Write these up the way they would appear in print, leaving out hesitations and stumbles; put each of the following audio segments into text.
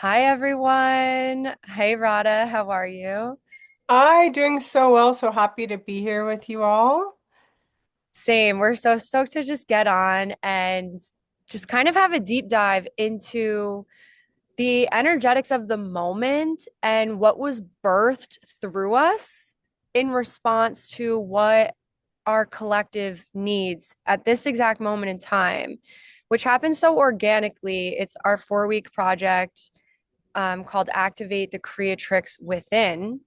Hi everyone. Hey Radha, how are you? Hi, doing so well. So happy to be here with you all. Same. We're so stoked to just get on and just kind of have a deep dive into the energetics of the moment and what was birthed through us in response to what our collective needs at this exact moment in time, which happens so organically. It's our 4 week project called Activate the Creatrix Within.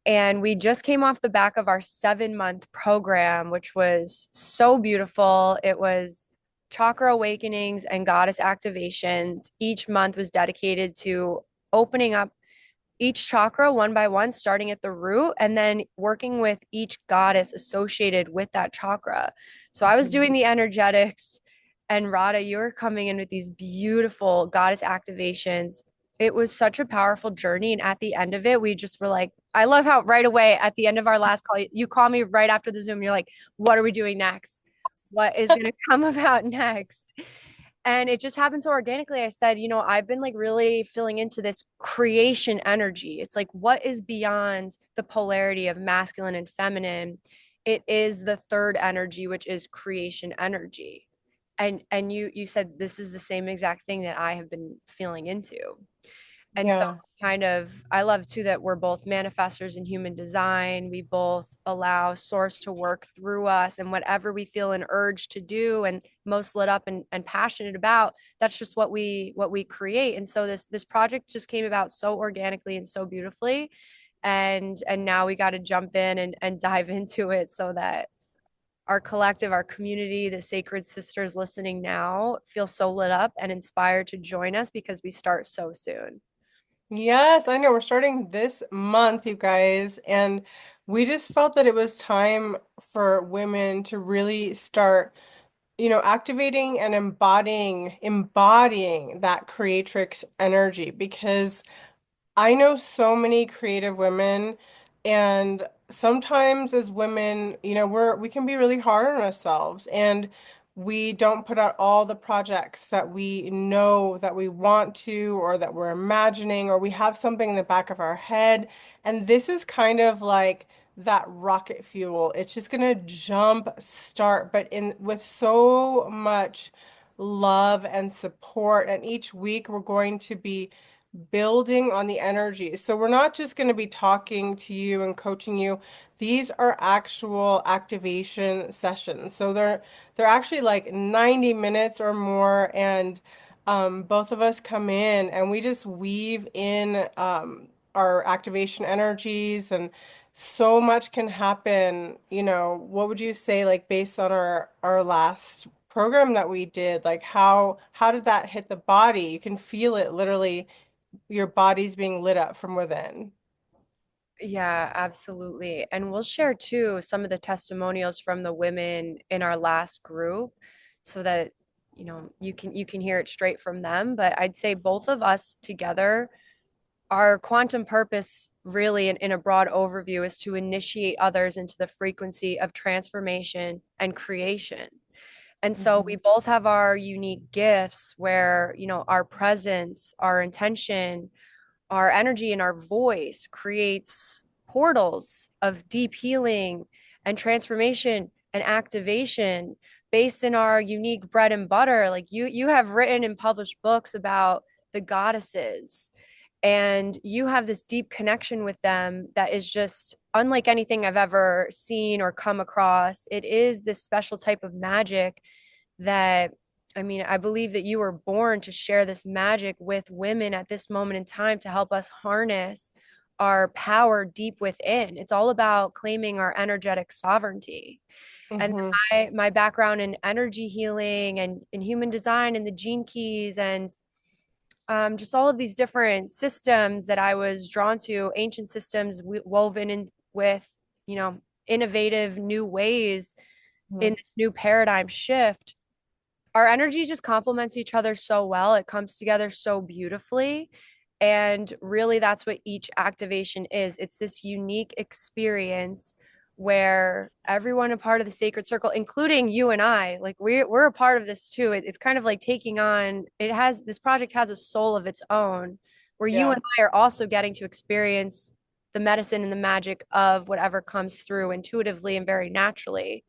And we just came off the back of our 7 month program, which was so beautiful. It was chakra awakenings and goddess activations. Each month was dedicated to opening up each chakra one by one, starting at the root, and then working with each goddess associated with that chakra. So I was Mhm. doing the energetics, and Radha, you were coming in with these beautiful goddess activations. It was such a powerful journey. And at the end of it, we just were like, I love how right away at the end of our last call, you call me right after the Zoom. You're like, what are we doing next? What is going to come about next? And it just happened so organically. I said, I've been like really feeling into this creation energy. It's like, what is beyond the polarity of masculine and feminine? It is the third energy, which is creation energy. And you said this is the same exact thing that I have been feeling into. And so Yeah. kind of I love too that we're both manifestors in human design. We both allow source to work through us, and whatever we feel an urge to do and most lit up and passionate about, that's just what we create. And so this project just came about so organically and so beautifully. And now we got to jump in and dive into it so that our collective, our community, the sacred sisters listening now feel so lit up and inspired to join us because we start so soon. Yes, I know we're starting this month, you guys, and we just felt that it was time for women to really start, activating and embodying that creatrix energy because I know so many creative women, and sometimes as women, we can be really hard on ourselves, and we don't put out all the projects that we know that we want to, or that we're imagining, or we have something in the back of our head. And this is kind of like that rocket fuel. It's just gonna jump start, but in with so much love and support. And each week we're going to be building on the energy. So we're not just going to be talking to you and coaching you. These are actual activation sessions. So they're actually like 90 minutes or more, and both of us come in and we just weave in our activation energies, and so much can happen. What would you say, like based on our last program that we did, like how did that hit the body? You can feel it literally, your body's being lit up from within. Yeah, absolutely. And we'll share too some of the testimonials from the women in our last group so that you can hear it straight from them. But I'd say both of us together, our quantum purpose really in a broad overview is to initiate others into the frequency of transformation and creation. And so we Mhm. both have our unique gifts where, our presence, our intention, our energy and our voice creates portals of deep healing and transformation and activation based in our unique bread and butter. Like you have written and published books about the goddesses, and you have this deep connection with them that is just unlike anything I've ever seen or come across. It is this special type of magic that, I mean, I believe that you were born to share this magic with women at this moment in time to help us harness our power deep within. It's all about claiming our energetic sovereignty. And Mhm. my background in energy healing and in human design and the gene keys and just all of these different systems that I was drawn to, ancient systems woven in with, innovative new ways in Mhm. this new paradigm shift. Our energy just complements each other so well. It comes together so beautifully. And really, that's what each activation is. It's this unique experience where everyone a part of the sacred circle, including you and I, like we're a part of this too. It's kind of like taking on, it has, this project has a soul of its own, where you Yeah. and I are also getting to experience the medicine and the magic of whatever comes through intuitively and very naturally.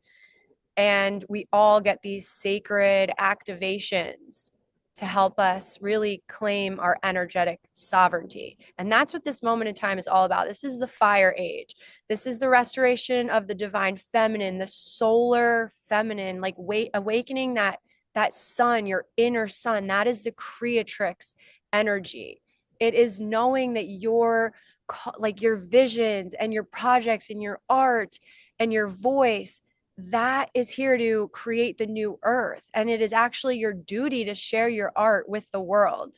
And we all get these sacred activations to help us really claim our energetic sovereignty. And that's what this moment in time is all about. This is the fire age. This is the restoration of the divine feminine, the solar feminine, like awakening that sun, your inner sun. That is the creatrix energy. It is knowing that your like your visions and your projects and your art and your voice, that is here to create the new earth. And it is actually your duty to share your art with the world.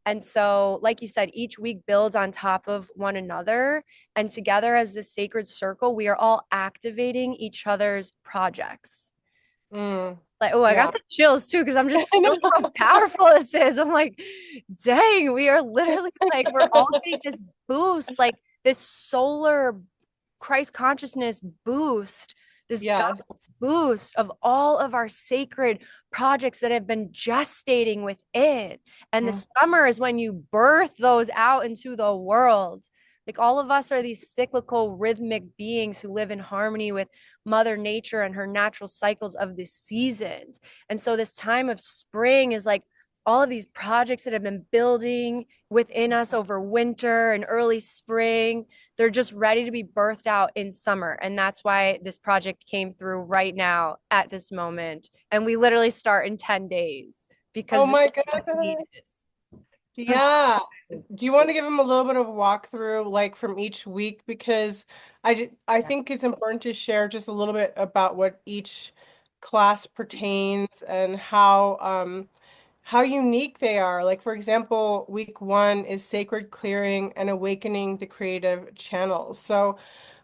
And so, like you said, each week builds on top of one another. And together as this sacred circle, we are all activating each other's projects. Mm. Like, oh, I got Yeah. the chills too, because I'm just I feeling how know. powerful this is. I'm like, dang, we are literally like, we're all getting this boost, like this solar Christ consciousness boost, this Yes. goddess boost of all of our sacred projects that have been gestating within. And the Mm. summer is when you birth those out into the world. Like all of us are these cyclical, rhythmic beings who live in harmony with Mother Nature and her natural cycles of the seasons. And so, this time of spring is like all of these projects that have been building within us over winter and early spring, they're just ready to be birthed out in summer. And that's why this project came through right now at this moment. And we literally start in 10 days Oh because this my is what's God. needed. Yeah. Do you want to give them a little bit of a walkthrough, like from each week? Because I think it's important to share just a little bit about what each class pertains and how unique they are. Like, for example, week one is Sacred Clearing and Awakening the Creative Channels. So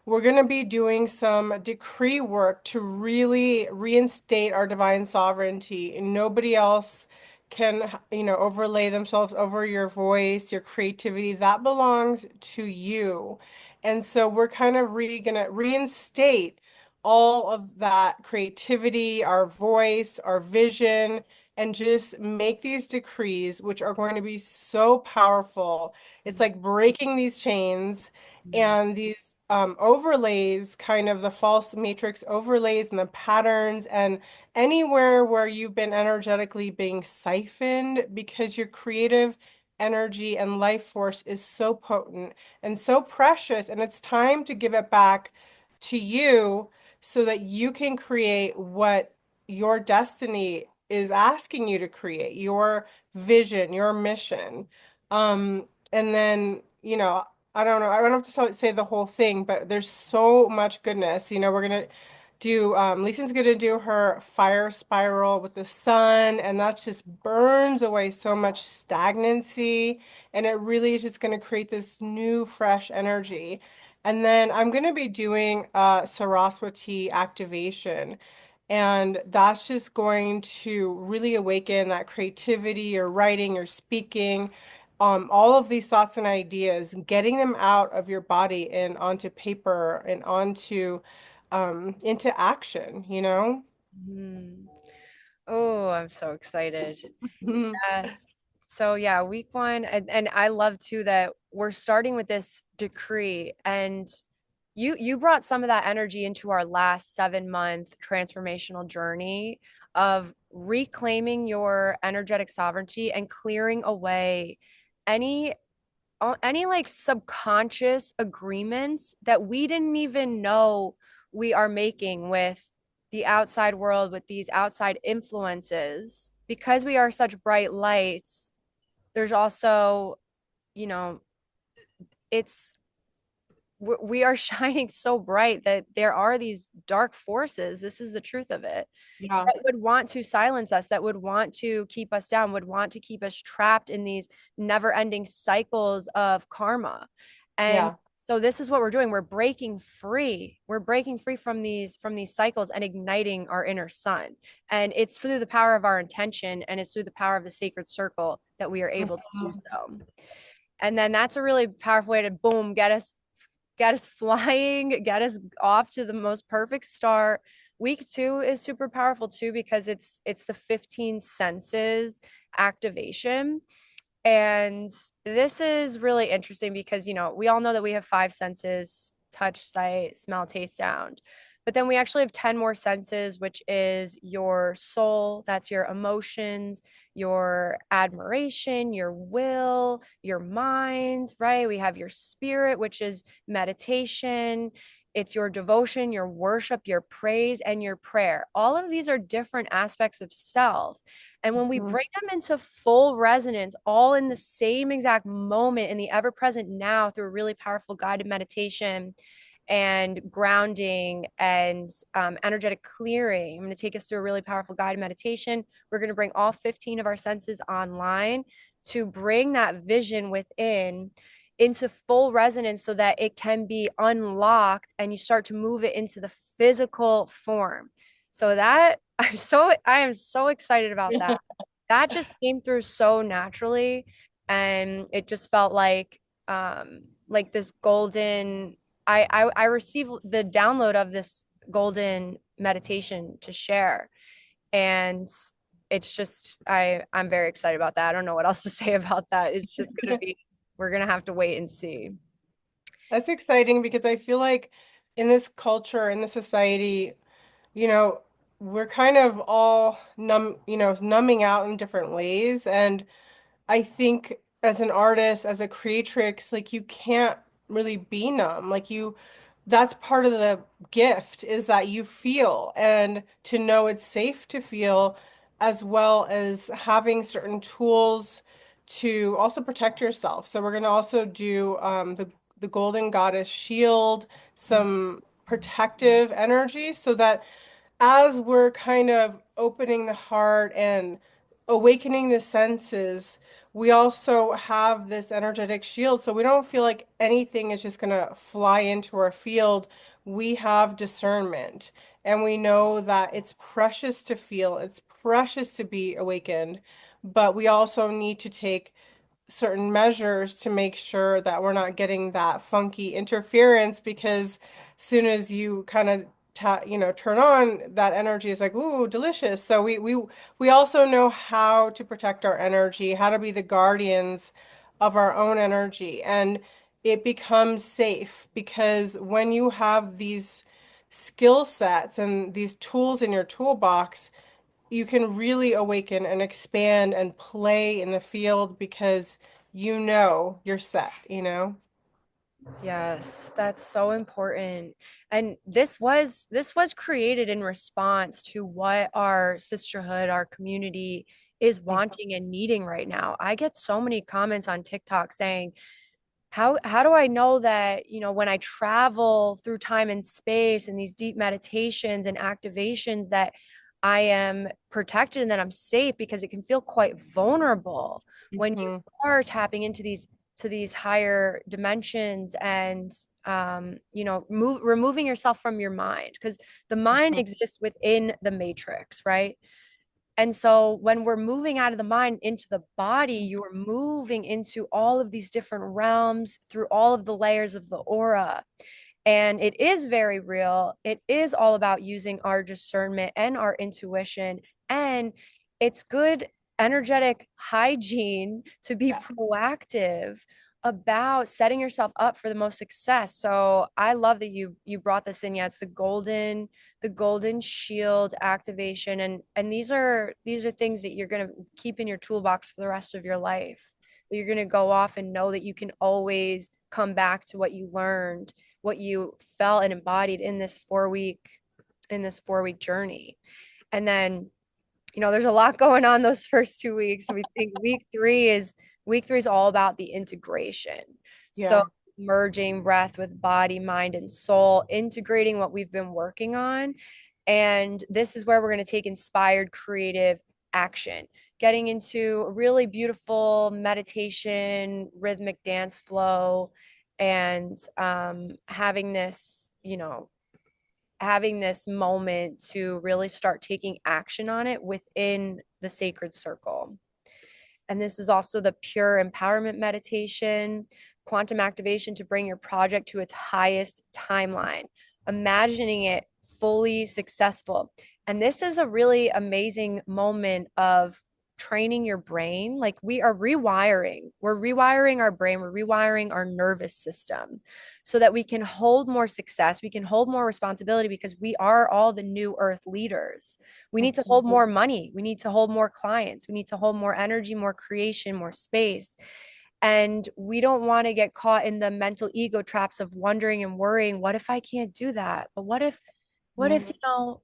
we're going to be doing some decree work to really reinstate our divine sovereignty. And nobody else can, overlay themselves over your voice, your creativity. That belongs to you. And so we're kind of going to reinstate all of that creativity, our voice, our vision, and just make these decrees, which are going to be so powerful. It's like breaking these chains and these overlays, kind of the false matrix overlays and the patterns, and anywhere where you've been energetically being siphoned because your creative energy and life force is so potent and so precious, and it's time to give it back to you so that you can create what your destiny is asking you to create, your vision, your mission. And then, I don't know, I don't have to say the whole thing, but there's so much goodness. We're gonna do, Lisa's gonna do her fire spiral with the sun, and that just burns away so much stagnancy, and it really is just gonna create this new, fresh energy. And then I'm gonna be doing a Saraswati activation. And that's just going to really awaken that creativity, your writing, your speaking, all of these thoughts and ideas, getting them out of your body and onto paper and onto into action. Mhm. Oh, I'm so excited. Mhm. Yes. So yeah, week one, and I love too that we're starting with this decree, and you brought some of that energy into our last 7 month transformational journey of reclaiming your energetic sovereignty and clearing away any any like subconscious agreements that we didn't even know we are making with the outside world, with these outside influences. Because we are such bright lights, there's also, you know, it's we are shining so bright that there are these dark forces. This is the truth of it, Yeah, that would want to silence us, that would want to keep us down, would want to keep us trapped in these never ending cycles of karma. And yeah, so this is what we're doing. We're breaking free. We're breaking free from these cycles and igniting our inner sun. And it's through the power of our intention, and it's through the power of the sacred circle that we are able to do mhm, so. And then that's a really powerful way to boom, get us. get us flying, get us off to the most perfect start. Week 2 is super powerful too because it's the 15 senses activation. And this is really interesting because, we all know that we have 5 senses: touch, sight, smell, taste, sound. But then we actually have 10 more senses, which is your soul, that's your emotions, your admiration, your will, your mind, right? We have your spirit, which is meditation. It's your devotion, your worship, your praise, and your prayer. All of these are different aspects of self. And when we Mhm. bring them into full resonance, all in the same exact moment, in the ever present now, through a really powerful guided meditation and grounding and energetic clearing, I'm going to take us through a really powerful guided meditation. We're going to bring all 15 of our senses online to bring that vision within into full resonance so that it can be unlocked and you start to move it into the physical form. So that I am so excited about that. That just came through so naturally, and it just felt like this golden I received the download of this golden meditation to share. And it's just I'm very excited about that. I don't know what else to say about that. It's just gonna be we're gonna have to wait and see. That's exciting because I feel like in this culture, in this society, you know, we're kind of all numbing out in different ways. And I think as an artist, as a creatrix, like you can't really be numb. That's part of the gift is that you feel and to know it's safe to feel, as well as having certain tools to also protect yourself. So we're going to also do the Golden Goddess Shield, some protective energy so that as we're kind of opening the heart and awakening the senses, we also have this energetic shield. So we don't feel like anything is just going to fly into our field. We have discernment and we know that it's precious to feel, it's precious to be awakened, but we also need to take certain measures to make sure that we're not getting that funky interference because soon as you kind of turn on that energy is like ooh delicious. So we also know how to protect our energy, how to be the guardians of our own energy, and it becomes safe because when you have these skill sets and these tools in your toolbox, you can really awaken and expand and play in the field because you know you're set, you know? Yes, that's so important. And this was created in response to what our sisterhood, our community is wanting and needing right now. I get so many comments on TikTok saying, how do I know that, when I travel through time and space and these deep meditations and activations that I am protected and that I'm safe, because it can feel quite vulnerable when you Hmm. are tapping into these higher dimensions and removing yourself from your mind, because the mind exists within the matrix, right? And so when we're moving out of the mind into the body, you're moving into all of these different realms through all of the layers of the aura. And it is very real. It is all about using our discernment and our intuition. And it's good energetic hygiene to be Yeah. proactive about setting yourself up for the most success. So I love that you brought this in. Yeah, it's the golden shield activation. And these are things that you're gonna keep in your toolbox for the rest of your life. That you're gonna go off and know that you can always come back to what you learned, what you felt and embodied in this 4-week journey. And then, there's a lot going on those first 2 weeks. We think week 3 is all about the integration. So Yeah. merging breath with body, mind, and soul, integrating what we've been working on. And this is where we're going to take inspired creative action, getting into a really beautiful meditation, rhythmic dance flow, and having this moment to really start taking action on it within the sacred circle. And this is also the pure empowerment meditation. quantum activation to bring your project to its highest timeline, imagining it fully successful. And this is a really amazing moment of training your brain. Like we're rewiring our brain, we're rewiring our nervous system so that we can hold more success, we can hold more responsibility because we are all the new earth leaders. We need to Mhm. hold more money, we need to hold more clients, we need to hold more energy, more creation, more space. And we don't want to get caught in the mental ego traps of wondering and worrying, what if I can't do that? But what if, Yeah.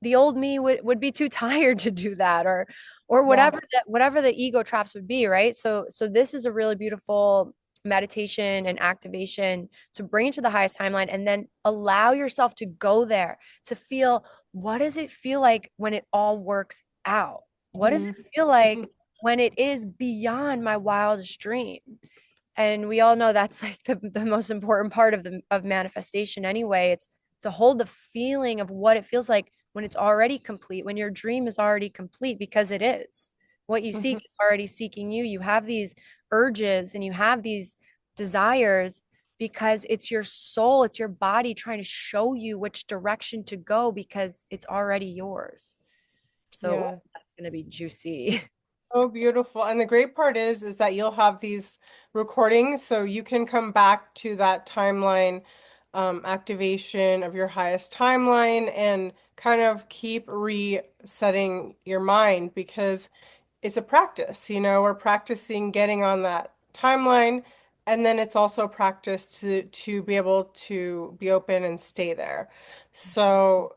the old me would be too tired to do that, or Yeah. whatever the ego traps would be, right? So this is a really beautiful meditation and activation to bring it to the highest timeline and then allow yourself to go there to feel, what does it feel like when it all works out? What does it Mhm. feel like when it is beyond my wildest dream? And we all know that's like the most important part of manifestation anyway. It's to hold the feeling of what it feels like when it's already complete, when your dream is already complete, because it is. What you Mhm. seek is already seeking you. You have these urges and you have these desires because it's your soul, it's your body trying to show you which direction to go because it's already yours. So Yeah. that's going to be juicy. Oh, beautiful. And the great part is that you'll have these recordings so you can come back to that timeline activation of your highest timeline and kind of keep resetting your mind because it's a practice, we're practicing getting on that timeline, and then it's also practice to be able to be open and stay there. So,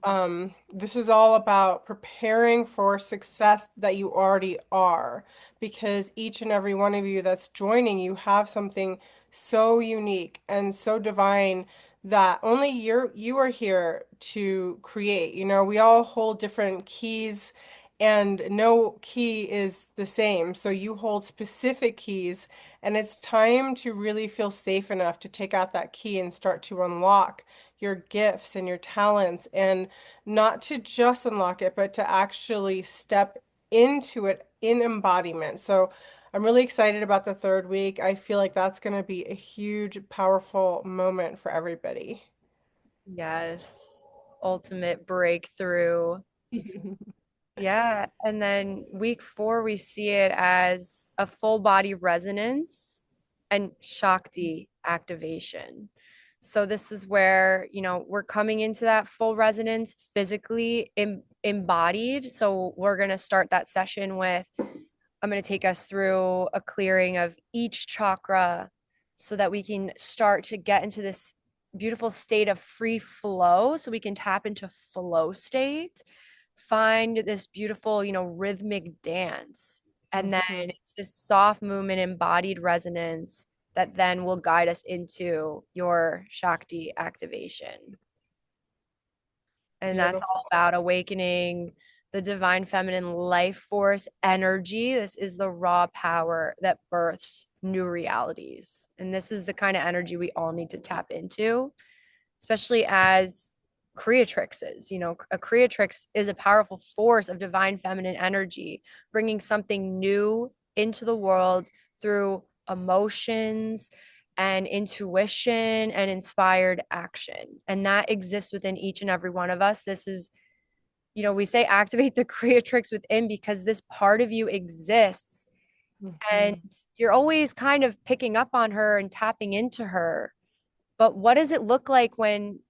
this is all about preparing for success that you already are, because each and every one of you that's joining, you have something so unique and so divine that only you are here to create. We all hold different keys and no key is the same. So you hold specific keys, and it's time to really feel safe enough to take out that key and start to unlock your gifts and your talents, and not to just unlock it, but to actually step into it in embodiment. So I'm really excited about the third week. I feel like that's going to be a huge, powerful moment for everybody. Yes. Ultimate breakthrough. Yeah. And then week 4, we see it as a full body resonance and Shakti activation. So this is where, we're coming into that full resonance physically embodied. So we're going to start that session with, I'm going to take us through a clearing of each chakra so that we can start to get into this beautiful state of free flow so we can tap into flow state, find this beautiful, rhythmic dance. And then Mhm. it's this soft movement, embodied resonance that then will guide us into your Shakti activation. And that's all Beautiful. about awakening the divine feminine life force energy. This is the raw power that births new realities. And this is the kind of energy we all need to tap into, especially as creatrixes. A creatrix is a powerful force of divine feminine energy, bringing something new into the world through emotions and intuition and inspired action. And that exists within each and every one of us. This is, we say activate the creatrix within because this part of you exists. And Mhm. you're always kind of picking up on her and tapping into her, but what does it look like when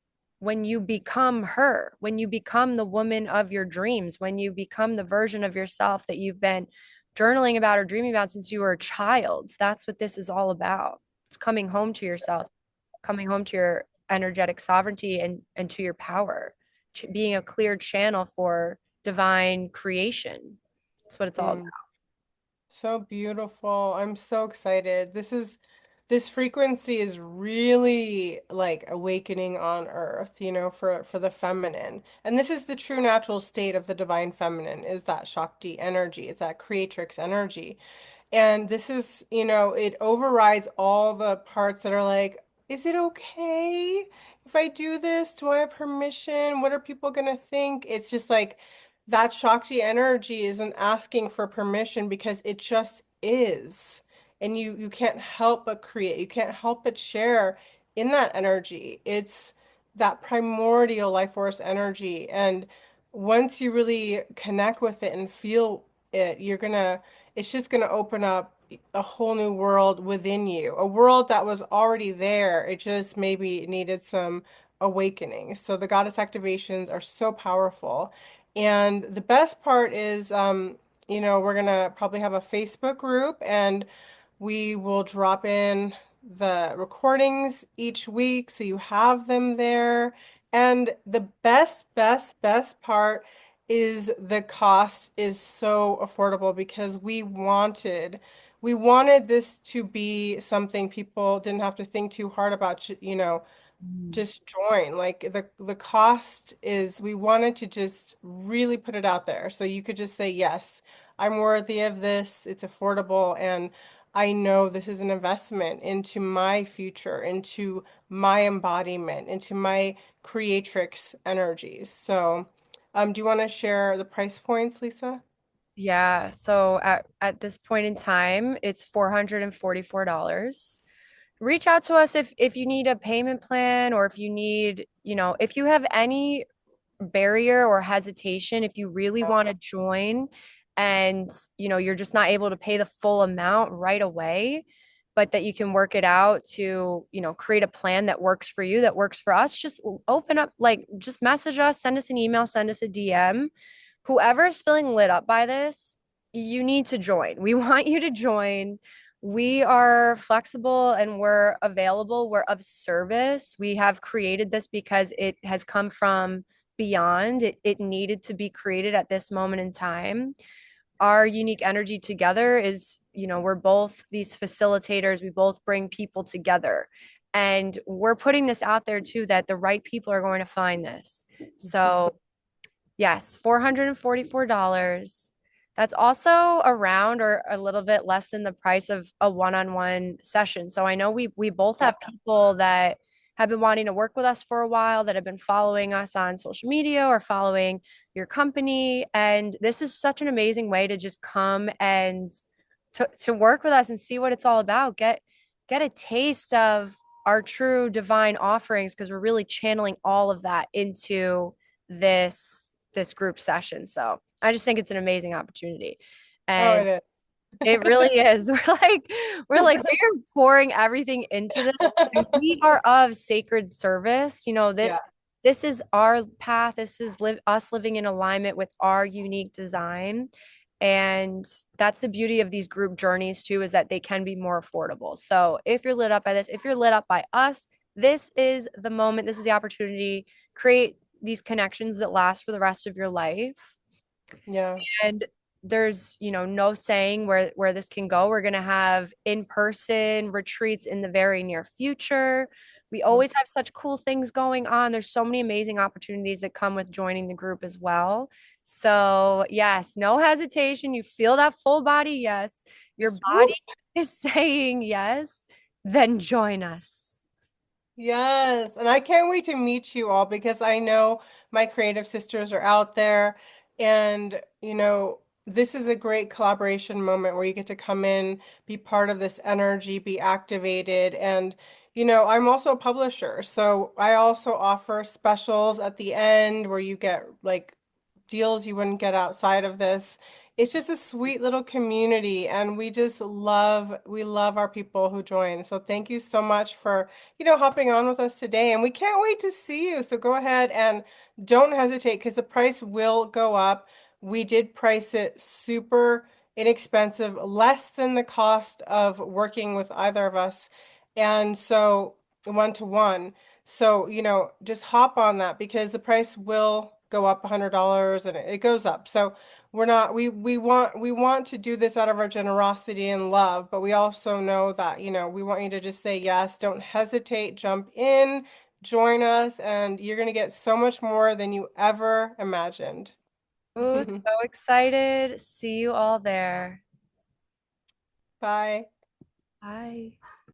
you become her, when you become the woman of your dreams, when you become the version of yourself that you've been journaling about or dreaming about since you were a child? That's what this is all about. It's coming home to yourself, coming home to your energetic sovereignty and to your power, being a clear channel for divine creation. That's what it's all about. Mm. So beautiful. I'm so excited. This frequency is really like awakening on earth, for the feminine. And this is the true natural state of the divine feminine, is that Shakti energy. It's that creatrix energy. And this is, it overrides all the parts that are like, is it okay if I do this? Do I have permission? What are people gonna think? It's just like that Shakti energy isn't asking for permission because it just is. and you can't help but create. You can't help but share in that energy. It's that primordial life force energy. And once you really connect with it and feel it, it's just gonna open up a whole new world within you, a world that was already there. It just maybe needed some awakening. So the goddess activations are so powerful. And the best part is, we're gonna probably have a Facebook group, and we will drop in the recordings each week so you have them there. And the best part is the cost is so affordable because we wanted this to be something people didn't have to think too hard about, Mm. just join. Like the cost is we wanted to just really put it out there so you could just say, yes, I'm worthy of this. It's affordable, and I know this is an investment into my future, into my embodiment, into my creatrix energies. So, do you want to share the price points, Lisa? Yeah, so at this point in time, it's $444. Reach out to us if you need a payment plan, or if you need, if you have any barrier or hesitation, if you really want to join and you're just not able to pay the full amount right away, but that you can work it out to create a plan that works for you, that works for us, just open up, like, just message us, send us an email, send us a DM. Whoever's feeling lit up by this, you need to join. We want you to join. We are flexible and we're available. We're of service. We have created this because it has come from beyond. It needed to be created at this moment in time. Our unique energy together is, we're both these facilitators. We both bring people together. And we're putting this out there too, that the right people are going to find this. So yes, $444. That's also around or a little bit less than the price of a one-on-one session. So I know we both Yeah. have people that have been wanting to work with us for a while, that have been following us on social media or following your company. And this is such an amazing way to just come and to work with us and see what it's all about. Get a taste of our true divine offerings, because we're really channeling all of that into this group session. So I just think it's an amazing opportunity. Oh, And it it really is. We're like we are pouring everything into this. And we are of sacred service. That Yeah. this is our path. This is us living in alignment with our unique design. And that's the beauty of these group journeys too, is that they can be more affordable. So if you're lit up by this, if you're lit up by us, this is the moment. This is the opportunity. Create these connections that last for the rest of your life. Yeah. And there's no saying where this can go. We're going to have in-person retreats in the very near future. We always have such cool things going on. There's so many amazing opportunities that come with joining the group as well. So yes, no hesitation. You feel that full body yes, your Just whoop. body is saying yes, then join us. Yes, and I can't wait to meet you all because I know my creative sisters are out there, and this is a great collaboration moment where you get to come in, be part of this energy, be activated, and I'm also a publisher, so I also offer specials at the end where you get like deals you wouldn't get outside of this. It's just a sweet little community, and we love our people who join. So thank you so much for hopping on with us today, and we can't wait to see you. So go ahead and don't hesitate because the price will go up. We did price it super inexpensive, less than the cost of working with either of us. And so one to one. So, just hop on that because the price will go up $100 and it goes up. So we're not we want to do this out of our generosity and love, but we also know that, we want you to just say yes, don't hesitate, jump in, join us, and you're going to get so much more than you ever imagined. Ooh, so excited. See you all there. Bye. Bye.